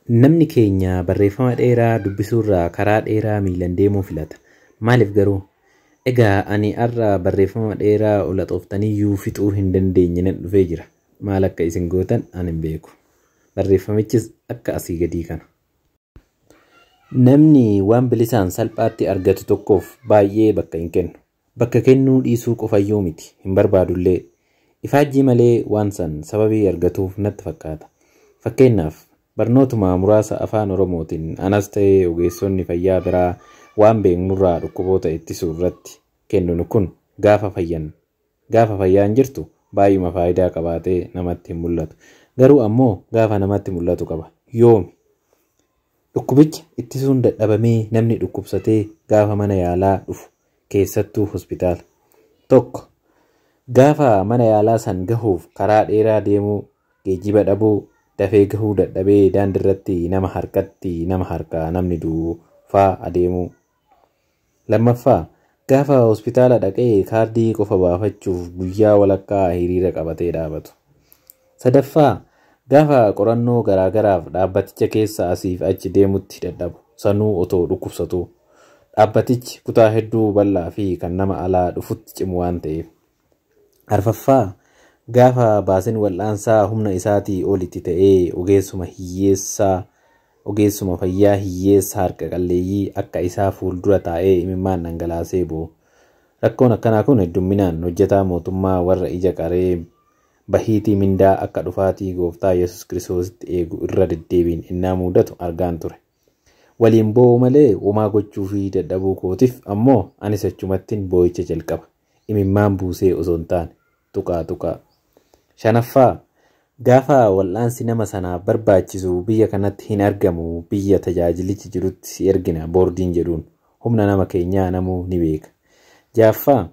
Namni keenya barreeffama dheeraa dubbisuurraa karaa dheeraa miilan deemuu filata. Maaliif garuu? Egaa ani har'a barreeffama dheeraa ola xooftaniyyuu fixuu hin dandeenye nan dhufee jira. Maal akka isin gootan ani hin beeku. Barreeffamichis akka asii gadii kana. Namni waan bilisaan salphaatti argatu tokkoof baay'ee bakka hin kennu. Bakka kennuu dhiisuu qofayyuu miti hin barbaadullee. Ifaajjii malee waan san sababii argatuuf natti fakkaata. Fakkeenyaaf barnootuma muraasa afaan Oromootiin anas ta'ee ogeessonni fayyaa biraa waan beeknurraa dhukkuboota ittisuu irratti kennu kun gaafa fayyaan jirtu baay'uma faayidaa qabaatee namatti hin mul'atu. Garuu ammoo gaafa namatti mul'atu qaba. Yoomi dhukkubicha ittisuun dadhabamee namni dhukkubsatee gaafa mana yaalaa dhufu keessattuu hospitaala. Tokko gaafa mana yaalaa san gahuuf karaa dheeraa deemuu, geejjiba dhabuu, dafee gahuu dadhabee daandirratti nama harkaa namni du'aa adeemuu. Lammaffaa gaafa hospitaala dhaqee kaardii qofa baafachuuf guyyaa walakkaa hiriira qabatee dhaabatu. Sadaffaa gaafa qorannoo garaagaraaf dhaabbaticha keessa asiif achi deemutti dadhabu sanuu otoo dhukkubsatu. Dhaabbatichi kutaa hedduu bal'aa fi kan nama alaa dhufutti cimu waan ta'eef. Arfaffaa gaafa baasin wal'aansaa humna isaatii olitti ta'ee ogeessuma fayyaa hiyyeessa harka qalleeyyii akka isaa fuuldura taa'ee imimmaan dhangalaasee bu'u. Rakkoon akkanaa kun heddumminaan hojjetaa mootummaa warra ija qaree bahiitii mindaa akka dhufaatii gooftaa Yesus Kiristoositti eegu irra deddeebiin innaa mudatu argaan ture. Waliin boo'u malee homaa gochuu fi dadhabuu kootiif ammoo anis achumattiin boo'icha jalqaba. Imimmaan buusee osoo hin taane tuqaa. Shanaffaa gaafa wal'aansi nama sanaaf barbaachisu biyya kanatti hin argamu biyya tajaajilichi jirutti si ergina boordiin jedhuun humna nama keenyaa namuu ni beeka. Jaaffaa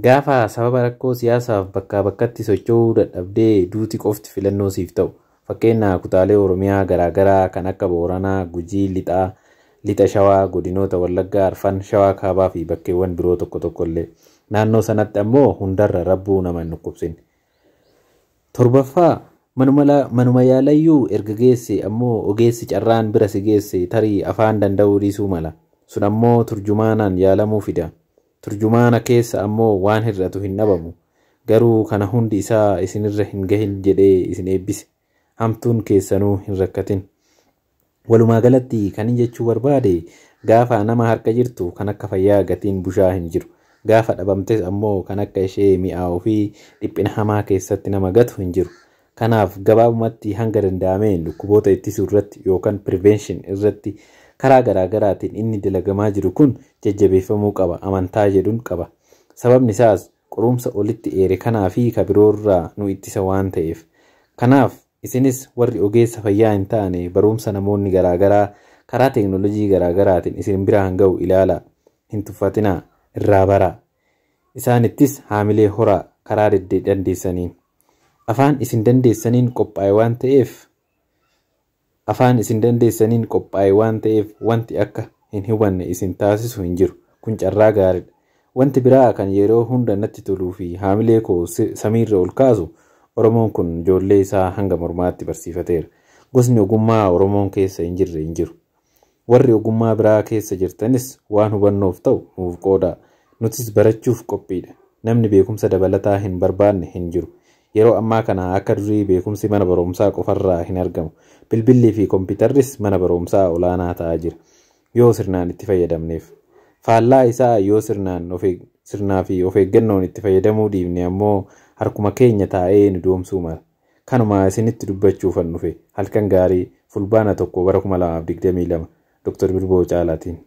gaafa sababa rakkoo siyaasaaf bakkaa bakkatti socho'uu dadhabdee duuti qofti filannoo siif ta'u. Fakkeenyaa kutaalee Oromiyaa garaagaraa kan akka Booranaa, Gujii, Lixa Shawaa, godinoota Wallaggaa, Arfan, Shawaa Kaabaa fi bakkeewwan biroo tokkollee. Naannoo sanatti ammoo hundarra rabbuu nama hin dhukkubsin. Torbaffaa manuma yaalayyuu erga geesse ammoo ogeessi carraan bira si geesse tarii afaan danda'uu dhiisuu mala. Sun ammoo turjumaanaan yaalamuu fida. Turjumaana keessa ammoo waan hir'atu hin dhabamu. Garuu kana hundi isaa isinirra hin gahin jedhee isin eebbise. Hamtuun keessanuu hin rakkatin. Walumaa galatti kan jechuu barbaade gaafa nama harka jirtu kan akka fayyaa gatiin bushaa hin jiru. Gaafa dhabamtes ammoo kan akka ishee mi'aawuu fi dhiphina hamaa keessatti nama gatu hin jiru. Kanaaf gabaabumatti hanga danda'ameen dhukkuboota ittisuu irratti yookaan prevention irratti karaa garaagaraatiin inni dalagamaa jiru kun jajjabeeffamuu qaba, amantaa jedhuun qaba. Sababni isaas qorumsa olitti eere kanaa fi kabiroorraa nu ittisa waan ta'eef. Kanaaf isinis warri ogeessa fayyaa hin taane barumsa namoonni garaagaraa karaa teeknoolojii garaagaraatiin isin biraan ga'u ilaala. Hin tuffatinaa. Irraa baraa. Isaanittis haamilee horaa karaa dandeessaniin. Afaan isin dandeessaniin qophaa'e waan ta'eef wanti akka hin hubanne isin taasisu hin jiru. Kun carraa gaariidha. Wanti biraa kan yeroo hunda natti toluu fi haamilee koo samiirra ol kaasu Oromoon kun ijoollee isaa hanga mormaatti barsiifateera. Gosni ogummaa Oromoon keessa hin jirre hin jiru. Warri ogummaa biraa keessa jirtanis waan hubannoof ta'u nuuf qoodaa. Nutis barachuuf qophiidha. Namni beekumsa dabalataa hin barbaanne hin jiru. Yeroo ammaa kana akka durii beekumsi mana barumsaa qofarraa hin argamu. Bilbillii fi kompiitarris mana barumsaa olaanaa ta'aa jira. Yoo sirnaan itti fayyadamneef. Faallaa isaa yoo sirnaa fi of eeggannoon itti fayyadamuu dhiibne ammoo harkuma keenya taa'ee nu doomsuu mala. Kanuma isinitti dubbachuufan dhufe halkan gaarii fulbaana 1 bara 2022 Dr. Birboo Caalaatiin.